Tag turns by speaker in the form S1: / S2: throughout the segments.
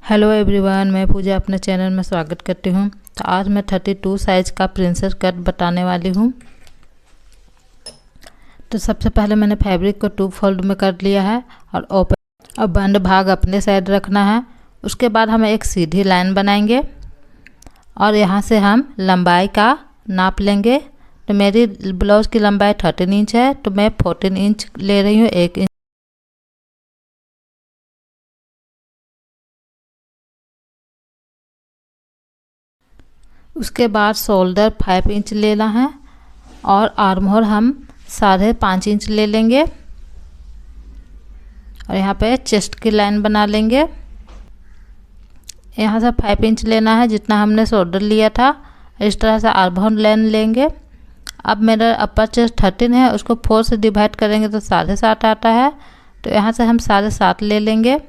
S1: Hello everyone, मैं पूजा अपने channel में स्वागत करती हूँ। तो आज मैं 32 साइज़ का प्रिंसेस कट बताने वाली हूँ। तो सबसे पहले मैंने फैब्रिक को 2 फोल्ड में कर लिया है और ओपन और बंद भाग अपने साइड रखना है। उसके बाद हम एक सीधी लाइन बनाएंगे और यहाँ से हम लंबाई का नाप लेंगे। तो मेरी ब्लाउज़ की लंबाई 13 इंच है, तो मैं 14 इंच ले रही हूँ, 1 इंच। उसके बाद शोल्डर 5 इंच लेना है और आर्म होल हम 5.5 इंच ले लेंगे और यहाँ पे चेस्ट की लाइन बना लेंगे। यहाँ से 5 इंच लेना है, जितना हमने शोल्डर लिया था। इस तरह से आर्म होल लाइन लेंगे। अब मेरा अपर चेस्ट 13 है, उसको 4 से डिवाइड करेंगे तो 7.5 आता है। तो यहाँ से हम 7.5 ले लेंगे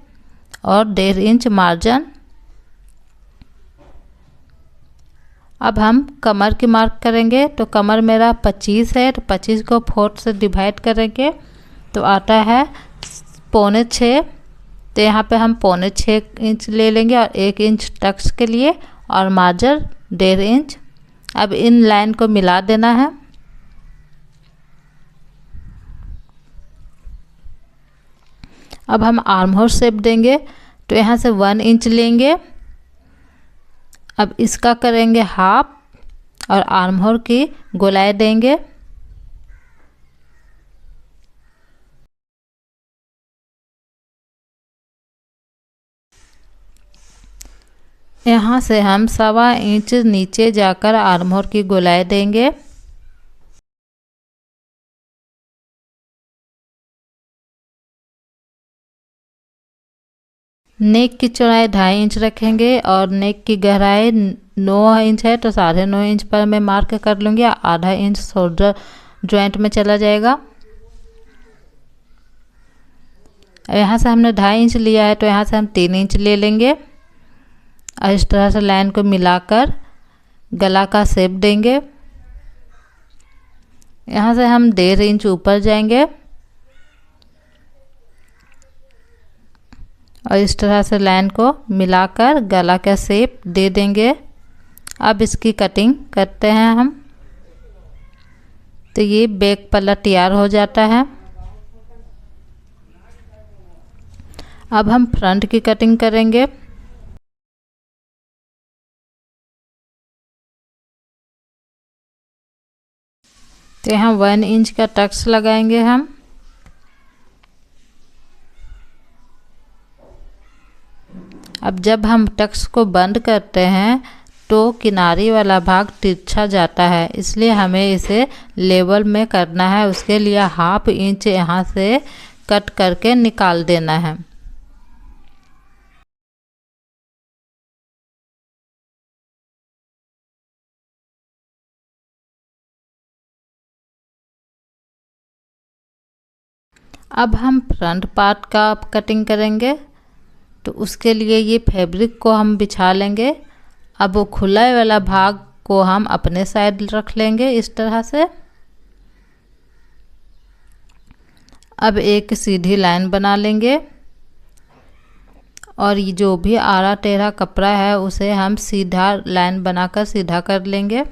S1: और 1.5 इंच मार्जिन। अब हम कमर की मार्क करेंगे। तो कमर मेरा 25 है, तो 25 को 4 से डिवाइड करेंगे तो आता है 5.25। तो यहाँ पे हम 5.25 इंच ले लेंगे और 1 इंच टक्स के लिए और मार्जिन 1.5 इंच। अब इन लाइन को मिला देना है। अब हम आर्म होल शेप देंगे, तो यहाँ से 1 इंच लेंगे। अब इसका करेंगे हाफ और आर्म होल की गोलाई देंगे। यहाँ से हम 1.25 इंच नीचे जाकर आर्म होल की गोलाई देंगे। नेक की चौड़ाई 2.5 इंच रखेंगे और नेक की गहराई 9 इंच है, तो 9.5 इंच पर मैं मार्क कर लूँगी। आधा इंच शोल्डर जॉइंट में चला जाएगा। यहाँ से हमने 2.5 इंच लिया है, तो यहाँ से हम 3 इंच ले लेंगे और इस तरह से लाइन को मिलाकर गला का शेप देंगे। यहाँ से हम 1.5 इंच ऊपर जाएंगे और इस तरह से लाइन को मिलाकर गला का शेप दे देंगे। अब इसकी कटिंग करते हैं हम। तो ये बैक पल्ला तैयार हो जाता है। अब हम फ्रंट की कटिंग करेंगे। तो यहाँ 1 इंच का टक्स लगाएंगे हम। अब जब हम टक्स को बंद करते हैं तो किनारी वाला भाग तिरछा जाता है, इसलिए हमें इसे लेवल में करना है। उसके लिए 1/2 इंच यहाँ से कट करके निकाल देना है। अब हम फ्रंट पार्ट का कटिंग करेंगे। तो उसके लिए ये फैब्रिक को हम बिछा लेंगे। अब वो खुला वाला भाग को हम अपने साइड रख लेंगे इस तरह से। अब एक सीधी लाइन बना लेंगे और ये जो भी आड़ा टेढ़ा कपड़ा है उसे हम सीधा लाइन बनाकर सीधा कर लेंगे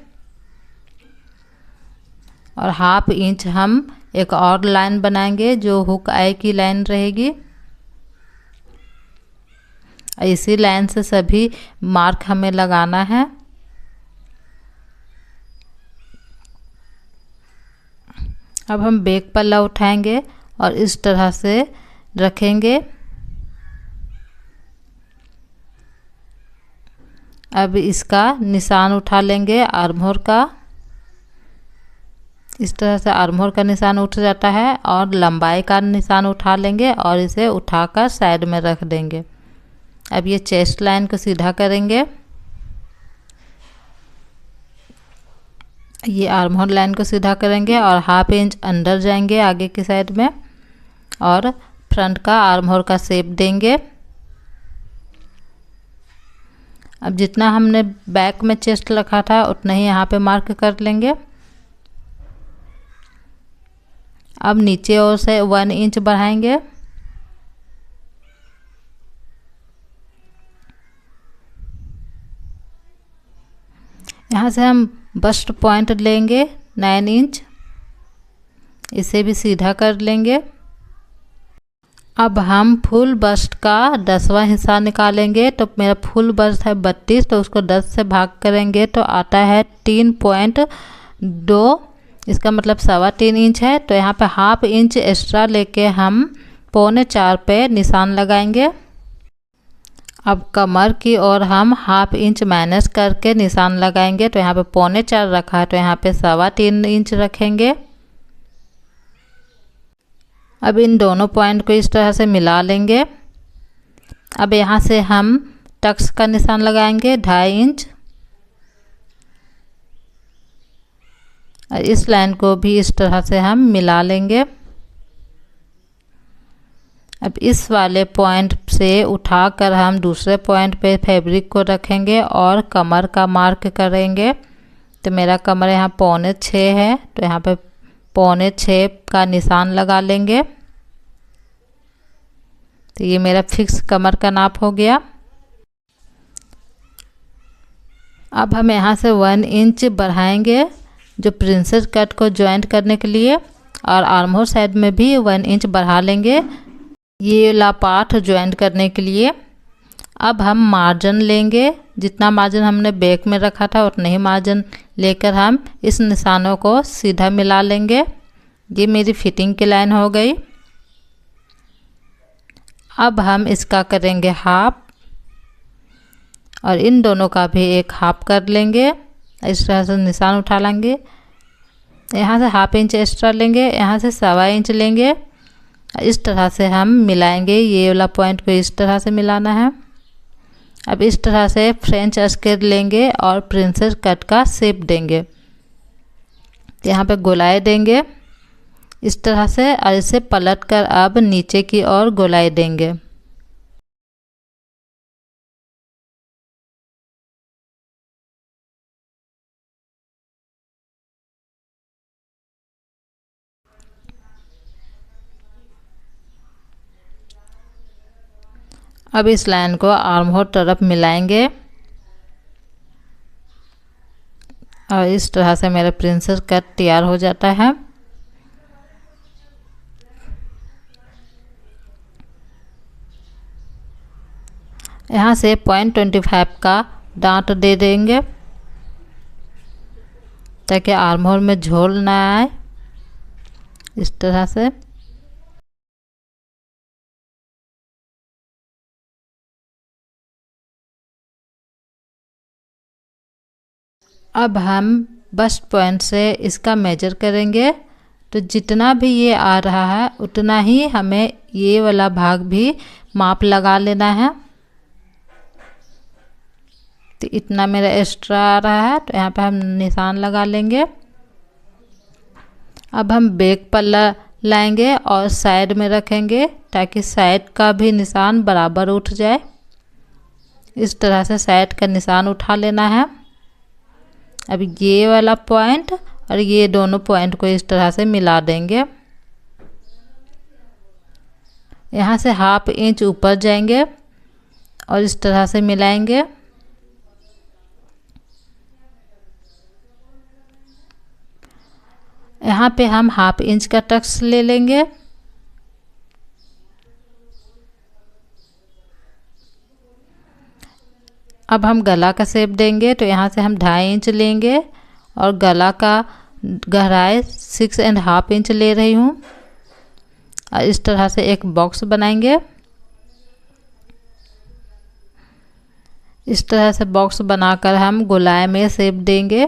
S1: और 1/2 इंच हम एक और लाइन बनाएंगे जो हुक आई की लाइन रहेगी। इसी लाइन से सभी मार्क हमें लगाना है। अब हम बैक पल्ला उठाएंगे और इस तरह से रखेंगे। अब इसका निशान उठा लेंगे आर्म होल का। इस तरह से आर्म होल का निशान उठ जाता है और लंबाई का निशान उठा लेंगे और इसे उठाकर साइड में रख देंगे। अब ये चेस्ट लाइन को सीधा करेंगे। ये आर्म होल लाइन को सीधा करेंगे और 1/2 इंच अंदर जाएंगे आगे की साइड में और फ्रंट का आर्म होल का शेप देंगे। अब जितना हमने बैक में चेस्ट रखा था उतना ही यहाँ पे मार्क कर लेंगे। अब नीचे ओर से 1 इंच बढ़ाएंगे यहाँ से हम बस्ट पॉइंट लेंगे 9 इंच, इसे भी सीधा कर लेंगे। अब हम फुल बस्ट का 10वां हिस्सा निकालेंगे। तो मेरा फुल बस्ट है 32, तो उसको 10 से भाग करेंगे तो आता है 3.2, इसका मतलब 3.25 इंच है। तो यहाँ पे हाफ इंच एक्स्ट्रा लेके हम 3.25 पे निशान लगाएंगे। अब कमर की ओर हम हाफ इंच माइनस करके निशान लगाएंगे। तो यहाँ पे 3.25 रखा है, तो यहाँ पे 3.25 इंच रखेंगे। अब इन दोनों पॉइंट को इस तरह से मिला लेंगे। अब यहाँ से हम टक्स का निशान लगाएंगे 2.5 इंच, और इस लाइन को भी इस तरह से हम मिला लेंगे। अब इस वाले पॉइंट से उठाकर हम दूसरे पॉइंट पे फैब्रिक को रखेंगे और कमर का मार्क करेंगे। तो मेरा कमर यहाँ 6.25 है, तो यहाँ पे 6.25 का निशान लगा लेंगे। तो ये मेरा फिक्स कमर का नाप हो गया। अब हम यहाँ से 1 इंच बढ़ाएंगे जो प्रिंसेस कट को ज्वाइंट करने के लिए, और आर्म होल साइड में भी 1 इंच बढ़ा लेंगे ये वाला पार्ट ज्वाइंट करने के लिए। अब हम मार्जिन लेंगे, जितना मार्जिन हमने बैक में रखा था उतना ही मार्जिन लेकर हम इस निशानों को सीधा मिला लेंगे। ये मेरी फिटिंग की लाइन हो गई। अब हम इसका करेंगे हाफ, और इन दोनों का भी एक हाफ कर लेंगे। इस तरह से निशान उठा लेंगे। यहाँ से हाफ इंच एक्स्ट्रा लेंगे, यहाँ से 1.25 इंच लेंगे। इस तरह से हम मिलाएंगे, ये वाला पॉइंट को इस तरह से मिलाना है। अब इस तरह से फ्रेंच स्केल लेंगे और प्रिंसेस कट का शेप देंगे। यहाँ पे गोलाई देंगे इस तरह से, और इसे पलट कर अब नीचे की ओर गोलाई देंगे। अब इस लाइन को आर्म होल तरफ मिलाएंगे, और इस तरह से मेरा प्रिंसेस कट तैयार हो जाता है। यहाँ से 0.25 का डांट दे देंगे ताकि आर्म होल में झोल ना आए। इस तरह से अब हम बस्ट पॉइंट से इसका मेजर करेंगे। तो जितना भी ये आ रहा है उतना ही हमें ये वाला भाग भी माप लगा लेना है। तो इतना मेरा एक्स्ट्रा आ रहा है, तो यहाँ पे हम निशान लगा लेंगे। अब हम बैक पल्ला लाएंगे और साइड में रखेंगे ताकि साइड का भी निशान बराबर उठ जाए। इस तरह से साइड का निशान उठा लेना है। अब ये वाला पॉइंट और ये दोनों पॉइंट को इस तरह से मिला देंगे। यहाँ से हाफ इंच ऊपर जाएंगे और इस तरह से मिलाएंगे। यहाँ पे हम हाफ इंच का टक्स ले लेंगे। अब हम गला का शेप देंगे। तो यहाँ से हम 2.5 इंच लेंगे और गला का गहराई 6.5 इंच ले रही हूँ, और इस तरह से एक बॉक्स बनाएंगे। इस तरह से बॉक्स बनाकर हम गोलाई में शेप देंगे।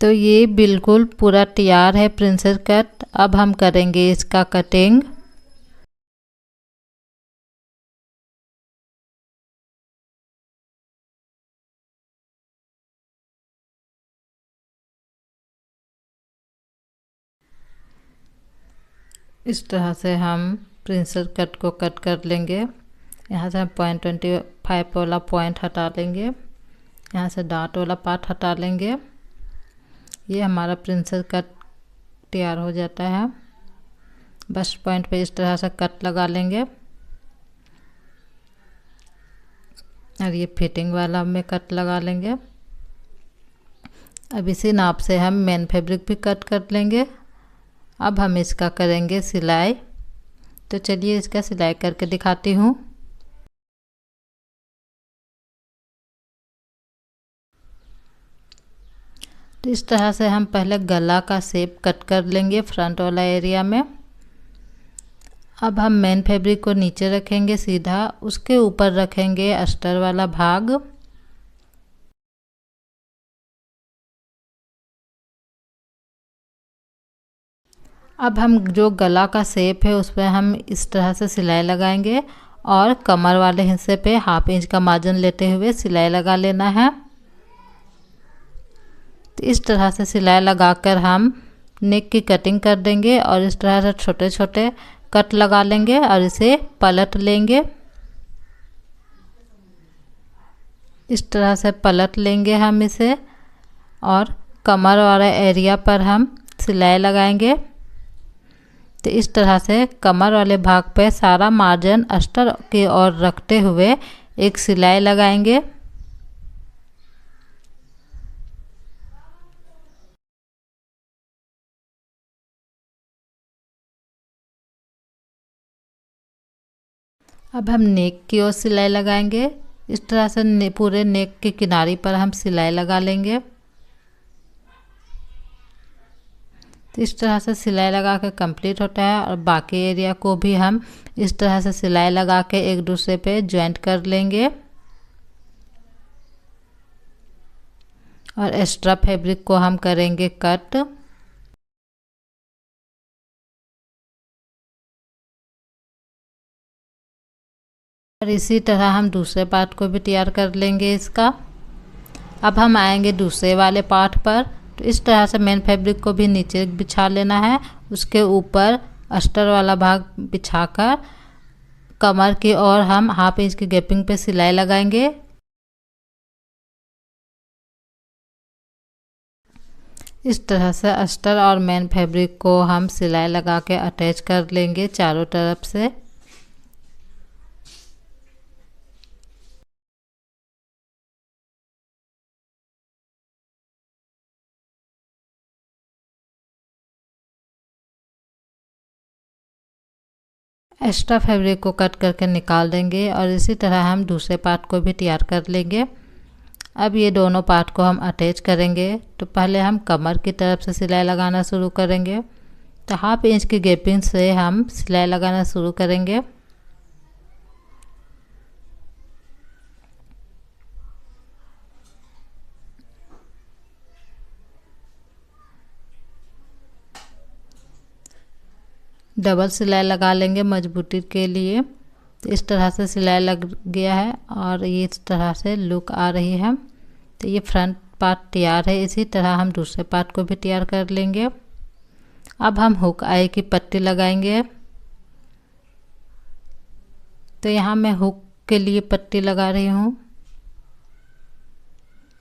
S1: तो ये बिल्कुल पूरा तैयार है प्रिंसेस कट। अब हम करेंगे इसका कटिंग। इस तरह से हम प्रिंसेस कट को कट कर लेंगे। यहाँ से हम 0.25 वाला पॉइंट हटा लेंगे, यहाँ से डॉट वाला पार्ट हटा लेंगे। ये हमारा प्रिंसेस कट तैयार हो जाता है। बस्ट पॉइंट पे इस तरह से कट लगा लेंगे। और ये फिटिंग वाला में कट लगा लेंगे। अब इसी नाप से हम मेन फैब्रिक भी कट कर लेंगे। अब हम इसका करेंगे सिलाई। तो चलिए इसका सिलाई करके दिखाती हूँ। तो इस तरह से हम पहले गला का शेप कट कर लेंगे फ्रंट वाला एरिया में। अब हम मेन फैब्रिक को नीचे रखेंगे सीधा, उसके ऊपर रखेंगे अस्तर वाला भाग। अब हम जो गला का शेप है उस पर हम इस तरह से सिलाई लगाएंगे और कमर वाले हिस्से पे 1/2 इंच का मार्जिन लेते हुए सिलाई लगा लेना है। तो इस तरह से सिलाई लगाकर हम नेक की कटिंग कर देंगे और इस तरह से छोटे छोटे कट लगा लेंगे और इसे पलट लेंगे। इस तरह से पलट लेंगे हम इसे और कमर वाला एरिया पर हम सिलाई लगाएंगे। तो इस तरह से कमर वाले भाग पे सारा मार्जिन अस्तर की ओर रखते हुए एक सिलाई लगाएंगे। अब हम नेक की ओर सिलाई लगाएंगे। इस तरह से पूरे नेक के किनारे पर हम सिलाई लगा लेंगे। तो इस तरह से सिलाई लगा के कंप्लीट होता है और बाकी एरिया को भी हम इस तरह से सिलाई लगा के एक दूसरे पे ज्वाइंट कर लेंगे और एक्स्ट्रा फैब्रिक को हम करेंगे कट। और इसी तरह हम दूसरे पार्ट को भी तैयार कर लेंगे इसका। अब हम आएंगे दूसरे वाले पार्ट पर। तो इस तरह से मेन फैब्रिक को भी नीचे बिछा लेना है, उसके ऊपर अस्तर वाला भाग बिछाकर कमर की ओर हम 1/2 इंच की गैपिंग पे सिलाई लगाएंगे। इस तरह से अस्तर और मेन फैब्रिक को हम सिलाई लगा के अटैच कर लेंगे चारों तरफ से। एक्स्ट्रा फैब्रिक को कट करके निकाल देंगे और इसी तरह हम दूसरे पार्ट को भी तैयार कर लेंगे। अब ये दोनों पार्ट को हम अटैच करेंगे। तो पहले हम कमर की तरफ से सिलाई लगाना शुरू करेंगे। तो 1/2 इंच की गैपिंग से हम सिलाई लगाना शुरू करेंगे। डबल सिलाई लगा लेंगे मजबूती के लिए। तो इस तरह से सिलाई लग गया है और ये इस तरह से लुक आ रही है। तो ये फ्रंट पार्ट तैयार है। इसी तरह हम दूसरे पार्ट को भी तैयार कर लेंगे। अब हम हुक आई की पट्टी लगाएंगे। तो यहाँ मैं हुक के लिए पट्टी लगा रही हूँ।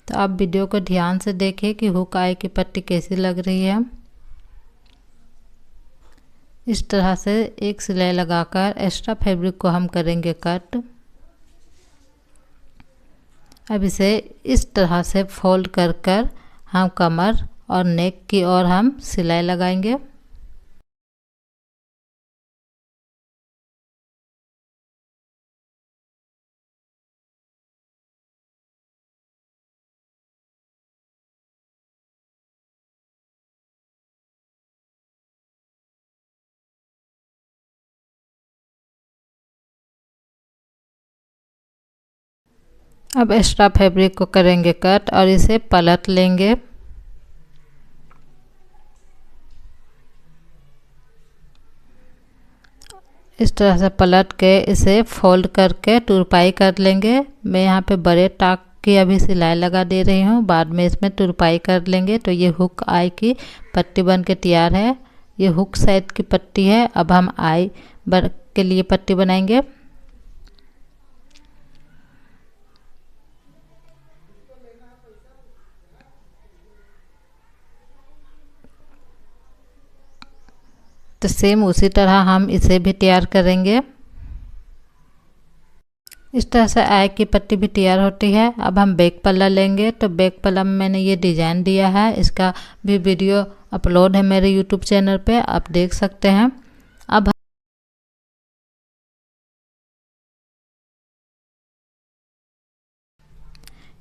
S1: तो आप वीडियो को ध्यान से देखें कि हुक आई की पट्टी कैसी लग रही है। इस तरह से एक सिलाई लगाकर एक्स्ट्रा फैब्रिक को हम करेंगे कट। अब इसे इस तरह से फोल्ड कर कर हम कमर और नेक की ओर हम सिलाई लगाएंगे। अब एक्स्ट्रा फैब्रिक को करेंगे कट और इसे पलट लेंगे। इस तरह से पलट के इसे फोल्ड करके तुरपाई कर लेंगे। मैं यहाँ पे बड़े टाक की अभी सिलाई लगा दे रही हूँ, बाद में इसमें तुरपाई कर लेंगे। तो ये हुक आई की पट्टी बन के तैयार है। ये हुक साइड की पट्टी है। अब हम आई के लिए पट्टी बनाएंगे। तो सेम उसी तरह हम इसे भी तैयार करेंगे। इस तरह से आई की पट्टी भी तैयार होती है। अब हम बैक पल्ला लेंगे, तो बैक पल्ला में मैंने ये डिज़ाइन दिया है, इसका भी वीडियो अपलोड है मेरे यूट्यूब चैनल पे, आप देख सकते हैं। अब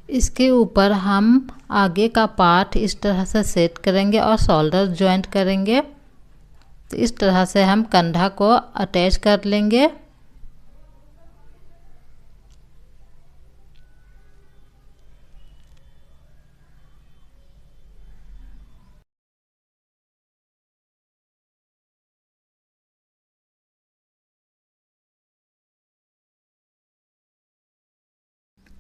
S1: इसके ऊपर हम आगे का पार्ट इस तरह से सेट करेंगे और शोल्डर जॉइंट करेंगे। तो इस तरह से हम कंधा को अटैच कर लेंगे।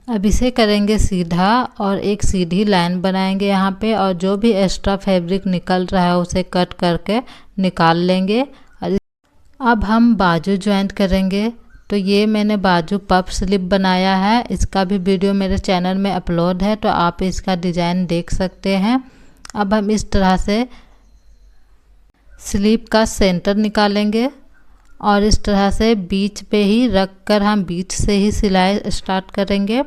S1: अब इसे करेंगे सीधा और एक सीधी लाइन बनाएंगे यहाँ पे, और जो भी एक्स्ट्रा फैब्रिक निकल रहा है उसे कट करके निकाल लेंगे। अब हम बाजू ज्वाइंट करेंगे। तो ये मैंने बाजू पफ स्लिप बनाया है, इसका भी वीडियो मेरे चैनल में अपलोड है, तो आप इसका डिज़ाइन देख सकते हैं। अब हम इस तरह से स्लीप का सेंटर निकालेंगे और इस तरह से बीच पे ही रख कर हम बीच से ही सिलाई स्टार्ट करेंगे।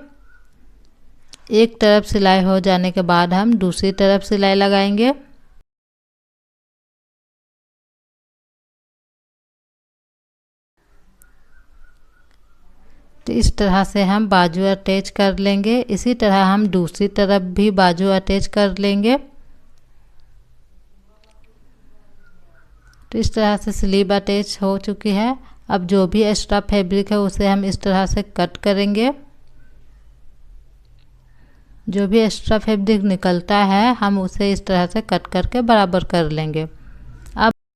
S1: एक तरफ सिलाई हो जाने के बाद हम दूसरी तरफ सिलाई लगाएंगे। तो इस तरह से हम बाजू अटैच कर लेंगे। इसी तरह हम दूसरी तरफ भी बाजू अटैच कर लेंगे। तो इस तरह से स्लीव अटैच हो चुकी है। अब जो भी एक्स्ट्रा फैब्रिक है उसे हम इस तरह से कट करेंगे। जो भी एक्स्ट्रा फैब्रिक निकलता है हम उसे इस तरह से कट करके बराबर कर लेंगे।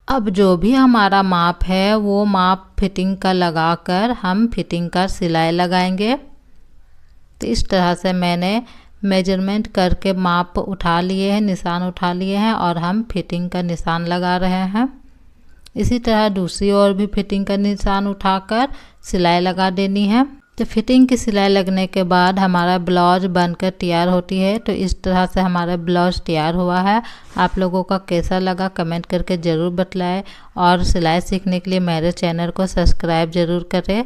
S1: अब जो भी हमारा माप है वो माप फिटिंग का लगाकर हम फिटिंग का सिलाई लगाएंगे। तो इस तरह से मैंने मेजरमेंट करके माप उठा लिए हैं, निशान उठा लिए हैं और हम फिटिंग का निशान लगा रहे हैं। इसी तरह दूसरी ओर भी फिटिंग का निशान उठाकर सिलाई लगा देनी है। तो फिटिंग की सिलाई लगने के बाद हमारा ब्लाउज बनकर तैयार होती है। तो इस तरह से हमारा ब्लाउज तैयार हुआ है। आप लोगों का कैसा लगा कमेंट करके ज़रूर बतलाएं और सिलाई सीखने के लिए मेरे चैनल को सब्सक्राइब ज़रूर करें।